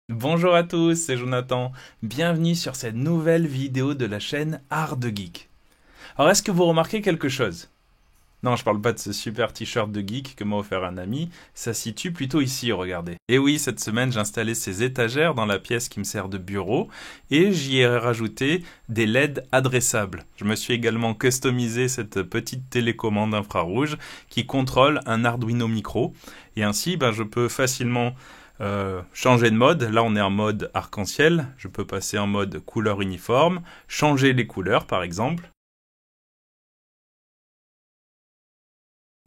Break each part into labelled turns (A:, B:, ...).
A: Bonjour à tous, c'est Jonathan. Bienvenue sur cette nouvelle vidéo de la chaîne Art de Geek. Alors, est-ce que vous remarquez quelque chose? Non, je parle pas de ce super t-shirt de geek que m'a offert un ami, ça se situe plutôt ici, regardez. Et oui, cette semaine, j'ai installé ces étagères dans la pièce qui me sert de bureau et j'y ai rajouté des LED adressables. Je me suis également customisé cette petite télécommande infrarouge qui contrôle un Arduino Micro et ainsi, je peux facilement changer de mode. Là, on est en mode arc-en-ciel. Je peux passer en mode couleur uniforme, changer les couleurs, par exemple.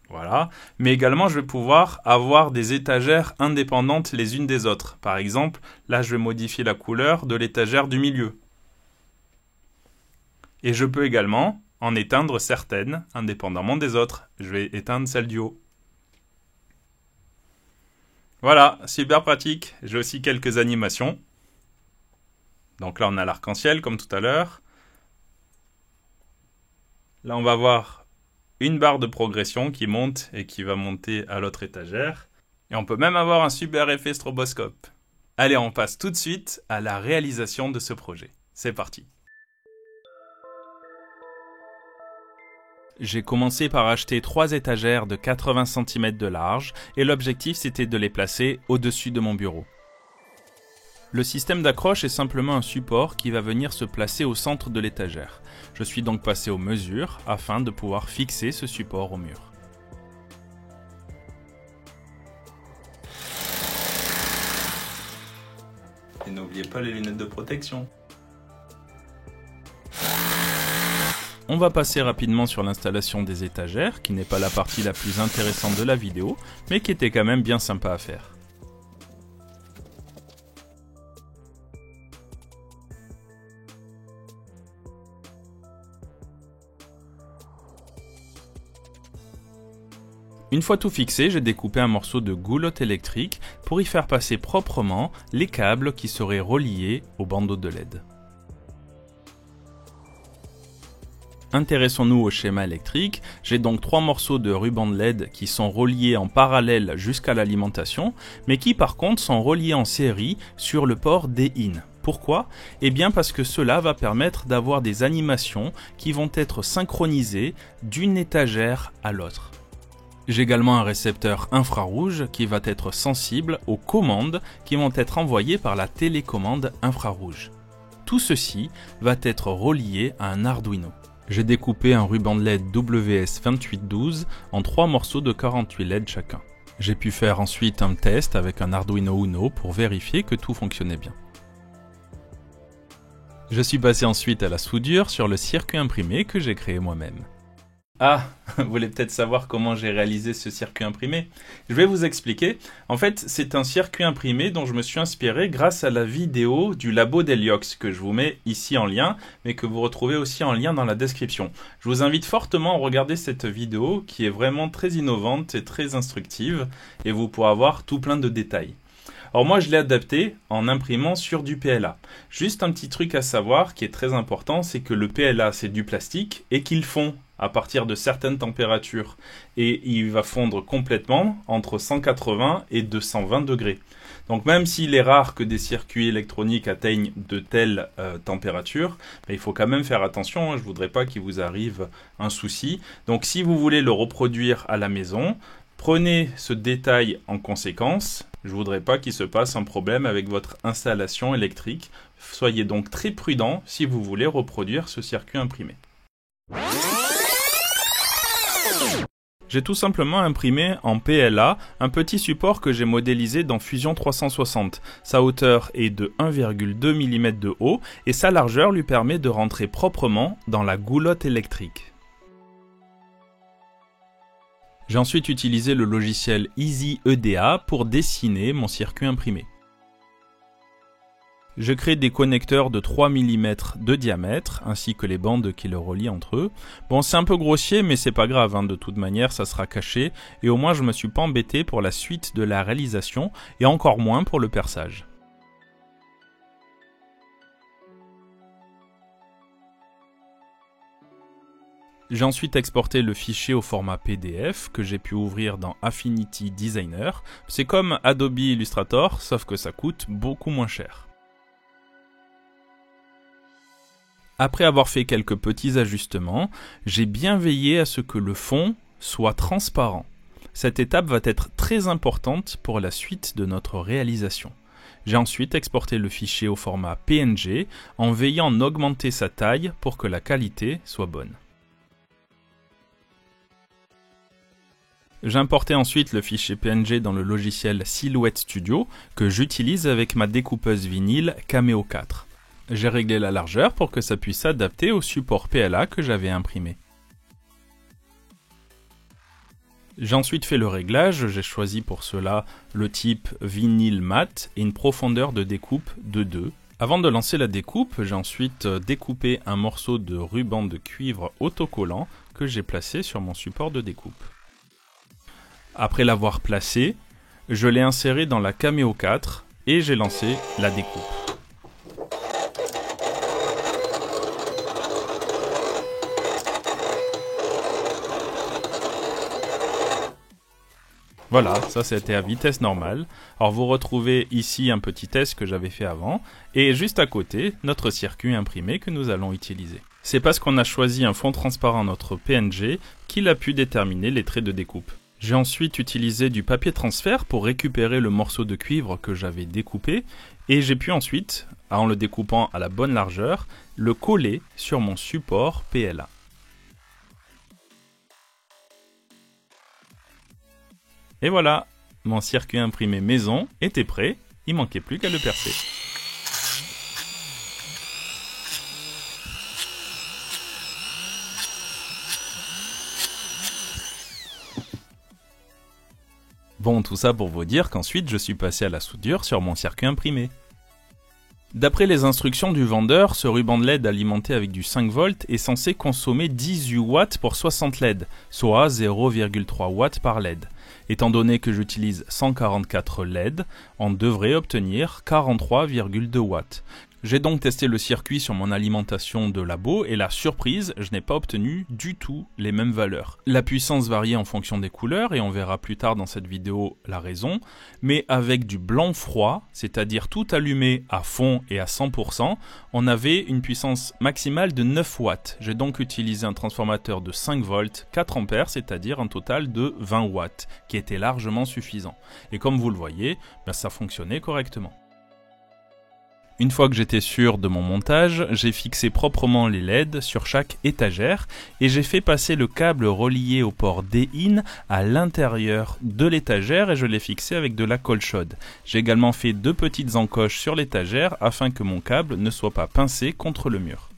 A: Voilà. Mais également, je vais pouvoir avoir des étagères indépendantes les unes des autres. Par exemple, là, je vais modifier la couleur de l'étagère du milieu. Et je peux également en éteindre certaines, indépendamment des autres. Je vais éteindre celle du haut. Voilà, super pratique. J'ai aussi quelques animations. Donc là, on a l'arc-en-ciel, comme tout à l'heure. Là, on va voir une barre de progression qui monte et qui va monter à l'autre étagère. Et on peut même avoir un super effet stroboscope. Allez, on passe tout de suite à la réalisation de ce projet. C'est parti. J'ai commencé par acheter 3 étagères de 80 cm de large et l'objectif c'était de les placer au-dessus de mon bureau. Le système d'accroche est simplement un support qui va venir se placer au centre de l'étagère. Je suis donc passé aux mesures afin de pouvoir fixer ce support au mur. Et n'oubliez pas les lunettes de protection. On va passer rapidement sur l'installation des étagères, qui n'est pas la partie la plus intéressante de la vidéo, mais qui était quand même bien sympa à faire. Une fois tout fixé, j'ai découpé un morceau de goulotte électrique pour y faire passer proprement les câbles qui seraient reliés au bandeau de LED. Intéressons-nous au schéma électrique. J'ai donc 3 morceaux de ruban de LED qui sont reliés en parallèle jusqu'à l'alimentation, mais qui par contre sont reliés en série sur le port D-in. Pourquoi? Eh bien parce que cela va permettre d'avoir des animations qui vont être synchronisées d'une étagère à l'autre. J'ai également un récepteur infrarouge qui va être sensible aux commandes qui vont être envoyées par la télécommande infrarouge. Tout ceci va être relié à un Arduino. J'ai découpé un ruban de LED WS2812 en 3 morceaux de 48 LED chacun. J'ai pu faire ensuite un test avec un Arduino Uno pour vérifier que tout fonctionnait bien. Je suis passé ensuite à la soudure sur le circuit imprimé que j'ai créé moi-même. Ah, vous voulez peut-être savoir comment j'ai réalisé ce circuit imprimé? Je vais vous expliquer. En fait, c'est un circuit imprimé dont je me suis inspiré grâce à la vidéo du labo d'Heliox que je vous mets ici en lien, mais que vous retrouvez aussi en lien dans la description. Je vous invite fortement à regarder cette vidéo qui est vraiment très innovante et très instructive et vous pourrez avoir tout plein de détails. Alors moi je l'ai adapté en imprimant sur du PLA. Juste un petit truc à savoir qui est très important, c'est que le PLA c'est du plastique et qu'il fond à partir de certaines températures et il va fondre complètement entre 180 et 220 degrés. Donc même s'il est rare que des circuits électroniques atteignent de telles températures, il faut quand même faire attention, je ne voudrais pas qu'il vous arrive un souci. Donc si vous voulez le reproduire à la maison, prenez ce détail en conséquence. Je ne voudrais pas qu'il se passe un problème avec votre installation électrique. Soyez donc très prudent si vous voulez reproduire ce circuit imprimé. J'ai tout simplement imprimé en PLA un petit support que j'ai modélisé dans Fusion 360. Sa hauteur est de 1,2 mm de haut et sa largeur lui permet de rentrer proprement dans la goulotte électrique. J'ai ensuite utilisé le logiciel Easy EDA pour dessiner mon circuit imprimé. Je crée des connecteurs de 3 mm de diamètre, ainsi que les bandes qui le relient entre eux. Bon, c'est un peu grossier, mais c'est pas grave, de toute manière, ça sera caché, et au moins je me suis pas embêté pour la suite de la réalisation, et encore moins pour le perçage. J'ai ensuite exporté le fichier au format PDF que j'ai pu ouvrir dans Affinity Designer. C'est comme Adobe Illustrator, sauf que ça coûte beaucoup moins cher. Après avoir fait quelques petits ajustements, j'ai bien veillé à ce que le fond soit transparent. Cette étape va être très importante pour la suite de notre réalisation. J'ai ensuite exporté le fichier au format PNG en veillant à augmenter sa taille pour que la qualité soit bonne. J'ai importé ensuite le fichier PNG dans le logiciel Silhouette Studio que j'utilise avec ma découpeuse vinyle Cameo 4. J'ai réglé la largeur pour que ça puisse s'adapter au support PLA que j'avais imprimé. J'ai ensuite fait le réglage, j'ai choisi pour cela le type vinyle mat et une profondeur de découpe de 2. Avant de lancer la découpe, j'ai ensuite découpé un morceau de ruban de cuivre autocollant que j'ai placé sur mon support de découpe. Après l'avoir placé, je l'ai inséré dans la Cameo 4 et j'ai lancé la découpe. Voilà, ça c'était à vitesse normale. Alors vous retrouvez ici un petit test que j'avais fait avant, et juste à côté, notre circuit imprimé que nous allons utiliser. C'est parce qu'on a choisi un fond transparent notre PNG qu'il a pu déterminer les traits de découpe. J'ai ensuite utilisé du papier transfert pour récupérer le morceau de cuivre que j'avais découpé, et j'ai pu ensuite, en le découpant à la bonne largeur, le coller sur mon support PLA. Et voilà, mon circuit imprimé maison était prêt, il manquait plus qu'à le percer. Bon, tout ça pour vous dire qu'ensuite je suis passé à la soudure sur mon circuit imprimé. D'après les instructions du vendeur, ce ruban de LED alimenté avec du 5 volts est censé consommer 18 watts pour 60 LED, soit 0,3 watts par LED. Étant donné que j'utilise 144 LED, on devrait obtenir 43,2 watts. J'ai donc testé le circuit sur mon alimentation de labo et la surprise, je n'ai pas obtenu du tout les mêmes valeurs. La puissance variait en fonction des couleurs et on verra plus tard dans cette vidéo la raison, mais avec du blanc froid, c'est-à-dire tout allumé à fond et à 100%, on avait une puissance maximale de 9 watts. J'ai donc utilisé un transformateur de 5 volts, 4 ampères, c'est-à-dire un total de 20 watts, qui était largement suffisant. Et comme vous le voyez, ça fonctionnait correctement. Une fois que j'étais sûr de mon montage, j'ai fixé proprement les LED sur chaque étagère et j'ai fait passer le câble relié au port D-in à l'intérieur de l'étagère et je l'ai fixé avec de la colle chaude. J'ai également fait 2 petites encoches sur l'étagère afin que mon câble ne soit pas pincé contre le mur.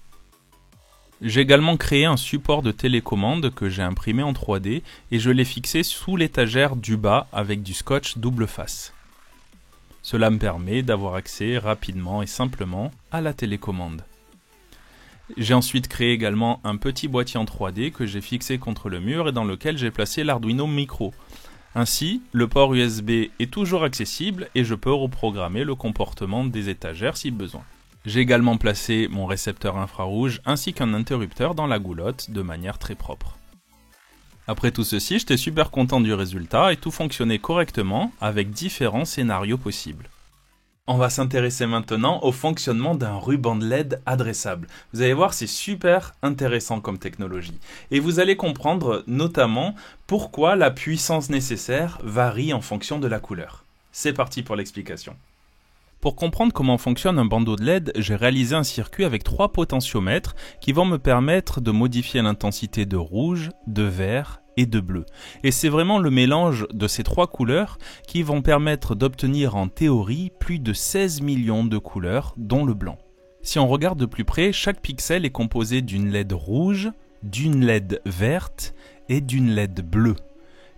A: J'ai également créé un support de télécommande que j'ai imprimé en 3D et je l'ai fixé sous l'étagère du bas avec du scotch double face. Cela me permet d'avoir accès rapidement et simplement à la télécommande. J'ai ensuite créé également un petit boîtier en 3D que j'ai fixé contre le mur et dans lequel j'ai placé l'Arduino Micro. Ainsi, le port USB est toujours accessible et je peux reprogrammer le comportement des étagères si besoin. J'ai également placé mon récepteur infrarouge ainsi qu'un interrupteur dans la goulotte de manière très propre. Après tout ceci, j'étais super content du résultat et tout fonctionnait correctement avec différents scénarios possibles. On va s'intéresser maintenant au fonctionnement d'un ruban de LED adressable. Vous allez voir, c'est super intéressant comme technologie. Et vous allez comprendre notamment pourquoi la puissance nécessaire varie en fonction de la couleur. C'est parti pour l'explication. Pour comprendre comment fonctionne un bandeau de LED, j'ai réalisé un circuit avec 3 potentiomètres qui vont me permettre de modifier l'intensité de rouge, de vert et de bleu. Et c'est vraiment le mélange de ces 3 couleurs qui vont permettre d'obtenir en théorie plus de 16 millions de couleurs, dont le blanc. Si on regarde de plus près, chaque pixel est composé d'une LED rouge, d'une LED verte et d'une LED bleue.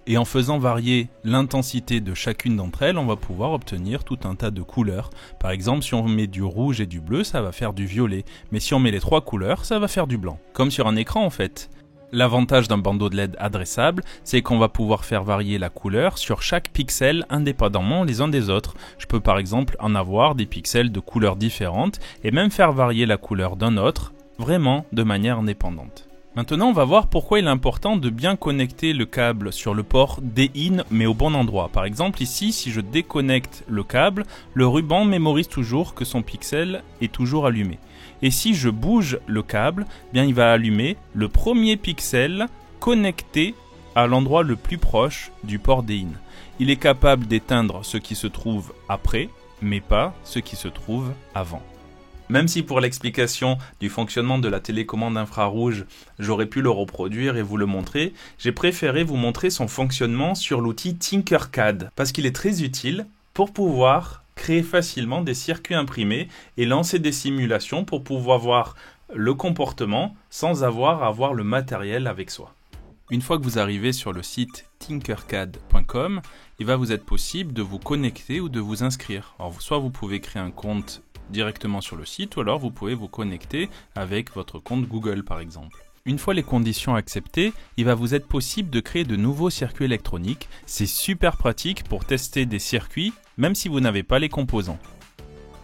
A: Et en faisant varier l'intensité de chacune d'entre elles, on va pouvoir obtenir tout un tas de couleurs. Par exemple, si on met du rouge et du bleu, ça va faire du violet. Mais si on met les 3 couleurs, ça va faire du blanc. Comme sur un écran en fait. L'avantage d'un bandeau de LED adressable, c'est qu'on va pouvoir faire varier la couleur sur chaque pixel indépendamment les uns des autres. Je peux par exemple en avoir des pixels de couleurs différentes et même faire varier la couleur d'un autre, vraiment de manière indépendante. Maintenant, on va voir pourquoi il est important de bien connecter le câble sur le port D-in, mais au bon endroit. Par exemple, ici, si je déconnecte le câble, le ruban mémorise toujours que son pixel est toujours allumé. Et si je bouge le câble, bien il va allumer le premier pixel connecté à l'endroit le plus proche du port D-in. Il est capable d'éteindre ce qui se trouve après, mais pas ce qui se trouve avant. Même si pour l'explication du fonctionnement de la télécommande infrarouge, j'aurais pu le reproduire et vous le montrer, j'ai préféré vous montrer son fonctionnement sur l'outil Tinkercad, parce qu'il est très utile pour pouvoir créer facilement des circuits imprimés et lancer des simulations pour pouvoir voir le comportement sans avoir à avoir le matériel avec soi. Une fois que vous arrivez sur le site tinkercad.com, il va vous être possible de vous connecter ou de vous inscrire. Alors, soit vous pouvez créer un compte directement sur le site, ou alors vous pouvez vous connecter avec votre compte Google par exemple. Une fois les conditions acceptées, il va vous être possible de créer de nouveaux circuits électroniques. C'est super pratique pour tester des circuits, même si vous n'avez pas les composants.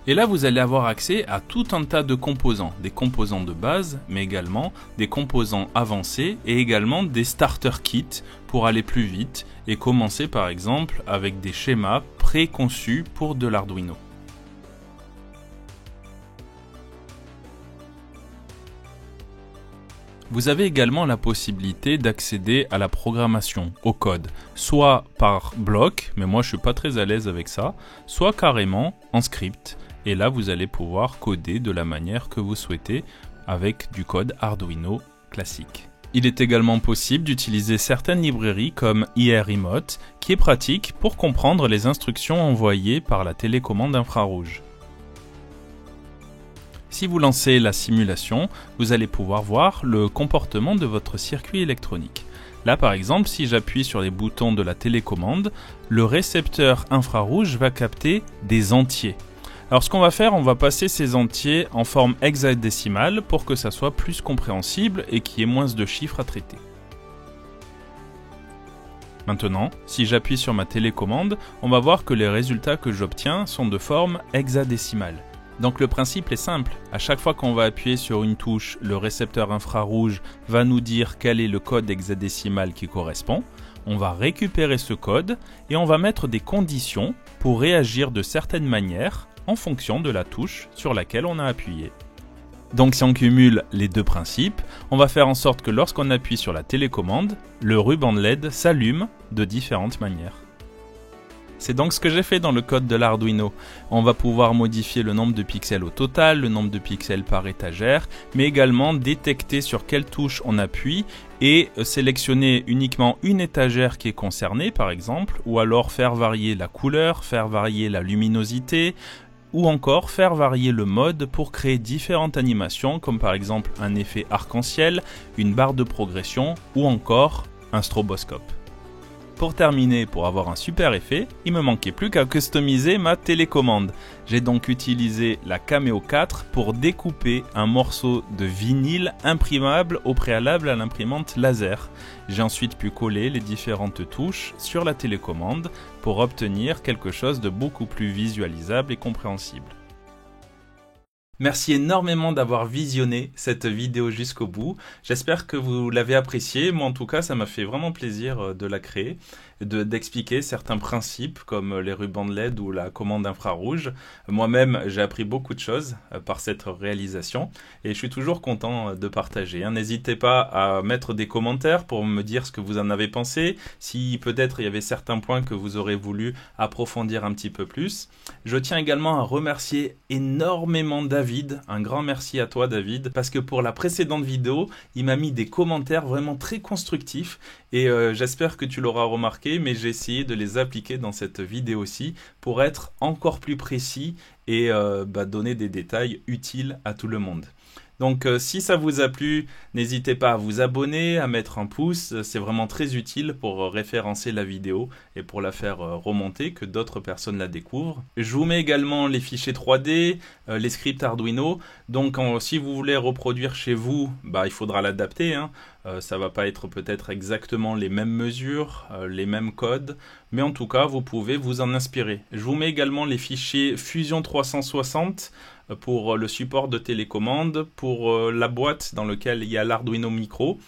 A: Et là, vous allez avoir accès à tout un tas de composants, des composants de base, mais également des composants avancés et également des starter kits pour aller plus vite et commencer par exemple avec des schémas préconçus pour de l'Arduino. Vous avez également la possibilité d'accéder à la programmation, au code, soit par bloc, mais moi je suis pas très à l'aise avec ça, soit carrément en script. Et là, vous allez pouvoir coder de la manière que vous souhaitez avec du code Arduino classique. Il est également possible d'utiliser certaines librairies comme iRemote, qui est pratique pour comprendre les instructions envoyées par la télécommande infrarouge. Si vous lancez la simulation, vous allez pouvoir voir le comportement de votre circuit électronique. Là par exemple, si j'appuie sur les boutons de la télécommande, le récepteur infrarouge va capter des entiers. Alors ce qu'on va faire, on va passer ces entiers en forme hexadécimale pour que ça soit plus compréhensible et qu'il y ait moins de chiffres à traiter. Maintenant, si j'appuie sur ma télécommande, on va voir que les résultats que j'obtiens sont de forme hexadécimale. Donc le principe est simple, à chaque fois qu'on va appuyer sur une touche, le récepteur infrarouge va nous dire quel est le code hexadécimal qui correspond. On va récupérer ce code et on va mettre des conditions pour réagir de certaines manières en fonction de la touche sur laquelle on a appuyé. Donc si on cumule les deux principes, on va faire en sorte que lorsqu'on appuie sur la télécommande, le ruban de LED s'allume de différentes manières. C'est donc ce que j'ai fait dans le code de l'Arduino. On va pouvoir modifier le nombre de pixels au total, le nombre de pixels par étagère, mais également détecter sur quelle touche on appuie et sélectionner uniquement une étagère qui est concernée par exemple, ou alors faire varier la couleur, faire varier la luminosité, ou encore faire varier le mode pour créer différentes animations comme par exemple un effet arc-en-ciel, une barre de progression ou encore un stroboscope. Pour terminer, pour avoir un super effet, il me manquait plus qu'à customiser ma télécommande. J'ai donc utilisé la Cameo 4 pour découper un morceau de vinyle imprimable au préalable à l'imprimante laser. J'ai ensuite pu coller les différentes touches sur la télécommande pour obtenir quelque chose de beaucoup plus visualisable et compréhensible. Merci énormément d'avoir visionné cette vidéo jusqu'au bout. J'espère que vous l'avez appréciée. Moi, en tout cas, ça m'a fait vraiment plaisir de la créer, d'expliquer certains principes comme les rubans de LED ou la commande infrarouge. Moi-même, j'ai appris beaucoup de choses par cette réalisation et je suis toujours content de partager. N'hésitez pas à mettre des commentaires pour me dire ce que vous en avez pensé, si peut-être il y avait certains points que vous aurez voulu approfondir un petit peu plus. Je tiens également à remercier énormément David. Un grand merci à toi David, parce que pour la précédente vidéo, il m'a mis des commentaires vraiment très constructifs et j'espère que tu l'auras remarqué, mais j'ai essayé de les appliquer dans cette vidéo-ci pour être encore plus précis et donner des détails utiles à tout le monde. Donc si ça vous a plu, n'hésitez pas à vous abonner, à mettre un pouce, c'est vraiment très utile pour référencer la vidéo et pour la faire remonter, que d'autres personnes la découvrent. Je vous mets également les fichiers 3D, les scripts Arduino, donc si vous voulez reproduire chez vous, il faudra l'adapter, Ça va pas être peut-être exactement les mêmes mesures, les mêmes codes, mais en tout cas, vous pouvez vous en inspirer. Je vous mets également les fichiers Fusion 360 pour le support de télécommande, pour la boîte dans laquelle il y a l'Arduino Micro.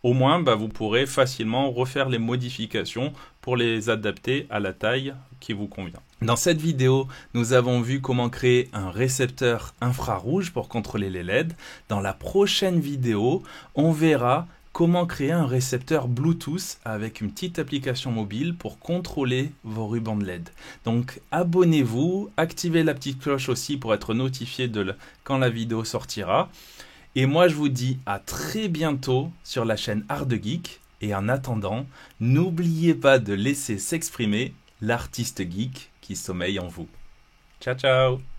A: Au moins, vous pourrez facilement refaire les modifications pour les adapter à la taille qui vous convient. Dans cette vidéo, nous avons vu comment créer un récepteur infrarouge pour contrôler les LED. Dans la prochaine vidéo, on verra comment créer un récepteur Bluetooth avec une petite application mobile pour contrôler vos rubans de LED. Donc abonnez-vous, activez la petite cloche aussi pour être notifié quand la vidéo sortira. Et moi je vous dis à très bientôt sur la chaîne Art de Geek. Et en attendant, n'oubliez pas de laisser s'exprimer l'artiste geek qui sommeille en vous. Ciao ciao!